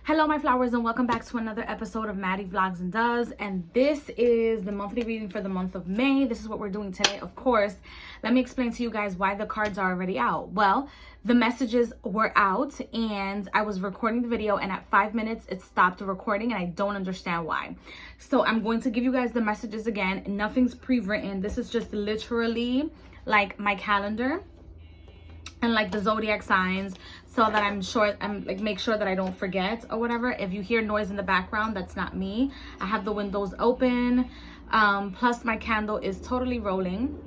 Hello my flowers, and welcome back to another episode of Maddie Vlogs and Does. And this is the monthly reading for the month of May. This is what we're doing today. Of course, let me explain to you guys why the cards are already out. Well, the messages were out and I was recording the video, and at 5 minutes it stopped recording, and I don't understand why. So I'm going to give you guys the messages again. Nothing's pre-written. This is just literally like my calendar and like the zodiac signs, so that I'm like, make sure that I don't forget or whatever. If you hear noise in the background, that's not me. I have the windows open, plus my candle is totally rolling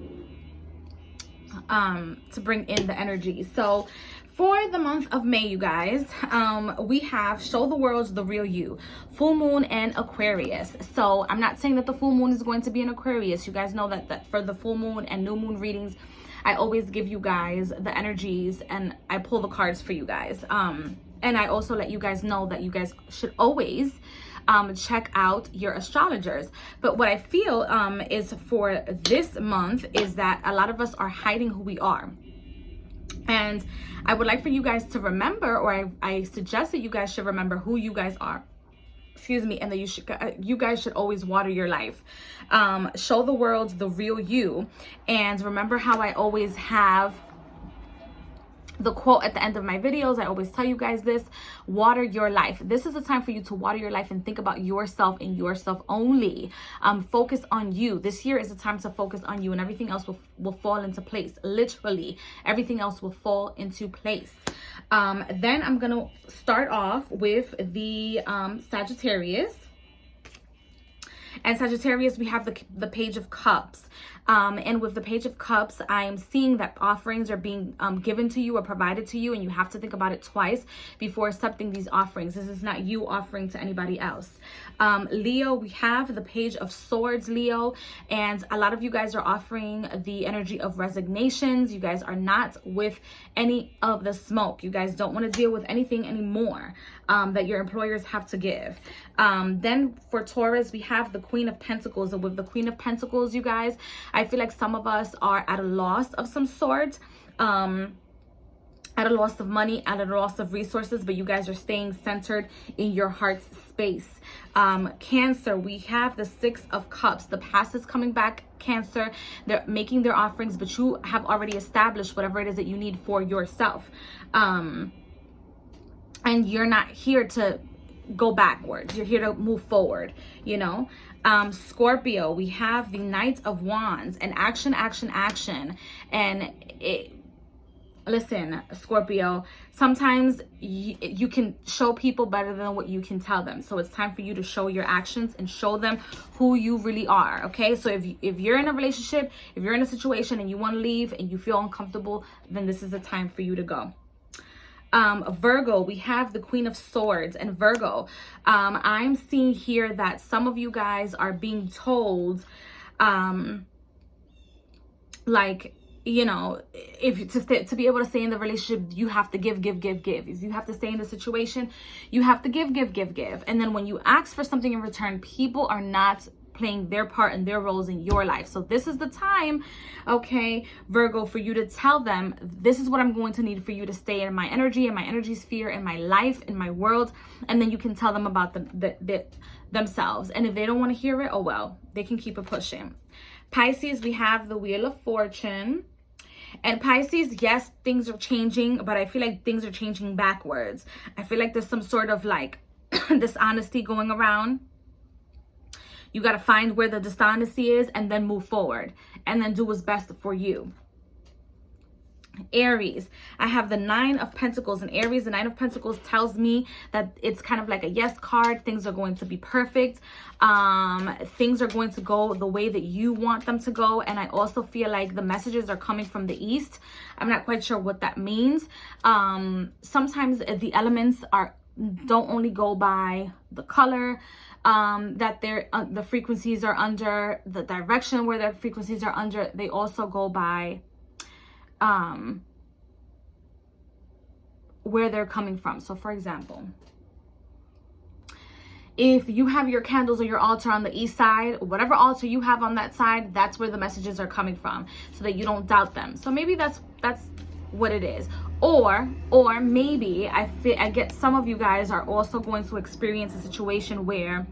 to bring in the energy. So for the month of May, you guys, we have Show the World the Real You, Full Moon, and Aquarius. So I'm not saying that the full moon is going to be an Aquarius. You guys know that for the full moon and new moon readings, I always give you guys the energies and I pull the cards for you guys. And I also let you guys know that you guys should always check out your astrologers. But what I feel is for this month is that a lot of us are hiding who we are. And I would like for you guys to remember, or I suggest that you guys should remember who you guys are. Excuse me, and that you guys should always water your life. Show the world the real you. And remember how I always have the quote at the end of my videos. I always tell you guys this: water your life. This is a time for you to water your life and think about yourself and yourself only. Focus on you. This year is a time to focus on you, and everything else will fall into place. Literally, everything else will fall into place. Then I'm gonna start off with the Sagittarius. And Sagittarius, we have the Page of Cups. And with the Page of Cups, I am seeing that offerings are being given to you or provided to you, and you have to think about it twice before accepting these offerings. This is not you offering to anybody else. Leo, we have the Page of Swords, Leo, and a lot of you guys are offering the energy of resignations. You guys are not with any of the smoke. You guys don't want to deal with anything anymore that your employers have to give. Then for Taurus, we have the Queen of Pentacles, and with the Queen of Pentacles, you guys, I feel like some of us are at a loss of some sort, at a loss of money, at a loss of resources, but you guys are staying centered in your heart's space. Cancer, we have the Six of Cups. The past is coming back, Cancer. They're making their offerings, but you have already established whatever it is that you need for yourself. And you're not here to go backwards. You're here to move forward, you know. Scorpio, we have the Knight of Wands, and action. And listen, Scorpio, sometimes you can show people better than what you can tell them. So it's time for you to show your actions and show them who you really are. Okay, so if you're in a relationship, if you're in a situation and you want to leave and you feel uncomfortable, then this is the time for you to go. Virgo, we have the Queen of Swords. And Virgo, I'm seeing here that some of you guys are being told, like, you know, if to be able to stay in the relationship, you have to give. If you have to stay in the situation, you have to give. And then when you ask for something in return, people are not playing their part and their roles in your life. So this is the time, okay, Virgo, for you to tell them, this is what I'm going to need for you to stay in my energy, in my energy sphere, in my life, in my world. And then you can tell them about themselves. And if they don't want to hear it, oh well, they can keep it pushing. Pisces, we have the Wheel of Fortune. And Pisces, yes, things are changing, but I feel like things are changing backwards. I feel like there's some sort of like dishonesty going around. You got to find where the dishonesty is and then move forward and then do what's best for you. Aries, I have the Nine of Pentacles. And Aries, the Nine of Pentacles tells me that it's kind of like a yes card. Things are going to be perfect. Things are going to go the way that you want them to go. And I also feel like the messages are coming from the east. I'm not quite sure what that means. Sometimes the elements don't only go by the color that the frequencies are under, the direction where the frequencies are under. They also go by where they're coming from. So for example, if you have your candles or your altar on the east side, whatever altar you have on that side, that's where the messages are coming from, so that you don't doubt them. So maybe that's what it is. Or maybe I get some of you guys are also going to experience a situation where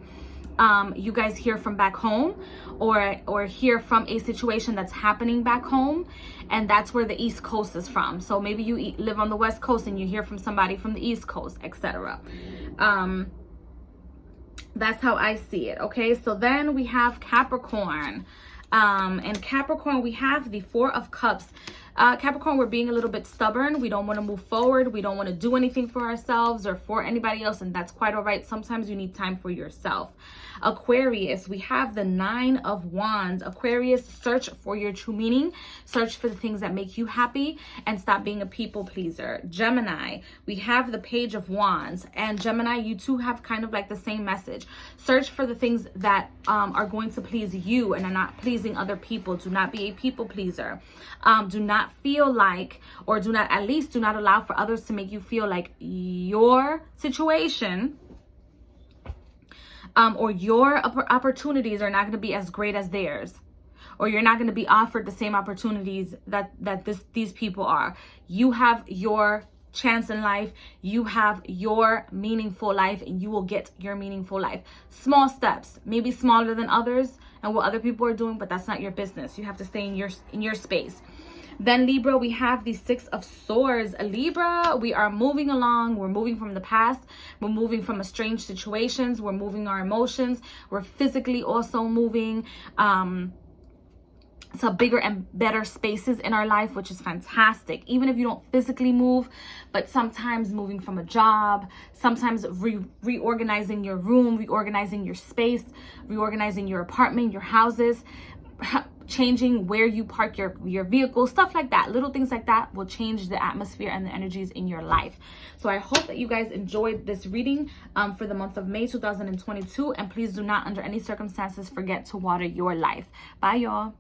you guys hear from back home, or hear from a situation that's happening back home, and that's where the East Coast is from. So maybe you live on the West Coast and you hear from somebody from the East Coast, etc. That's how I see it. Okay, so then we have Capricorn. And Capricorn, we have the Four of Cups. Capricorn, we're being a little bit stubborn. We don't want to move forward. We don't want to do anything for ourselves or for anybody else, and that's quite all right. Sometimes you need time for yourself. Aquarius, we have the Nine of Wands. Aquarius, search for your true meaning. Search for the things that make you happy and stop being a people pleaser. Gemini, we have the Page of Wands. And Gemini, you too have kind of like the same message. Search for the things that are going to please you and are not pleasing other people. Do not be a people pleaser. Do not feel like, or at least do not allow for others to make you feel like your situation or your opportunities are not going to be as great as theirs, or you're not going to be offered the same opportunities that these people are. You have your chance in life. You have your meaningful life, and you will get your meaningful life. Small steps, maybe smaller than others and what other people are doing, but that's not your business. You have to stay in your space. Then Libra, we have the Six of Swords. Libra, we are moving along. We're moving from the past. We're moving from estranged situations. We're moving our emotions. We're physically also moving to bigger and better spaces in our life, which is fantastic. Even if you don't physically move, but sometimes moving from a job, sometimes reorganizing your room, reorganizing your space, reorganizing your apartment, your houses, changing where you park your vehicle, stuff like that. Little things like that will change the atmosphere and the energies in your life. So I hope that you guys enjoyed this reading for the month of May 2022. And please do not, under any circumstances, forget to water your life. Bye, y'all.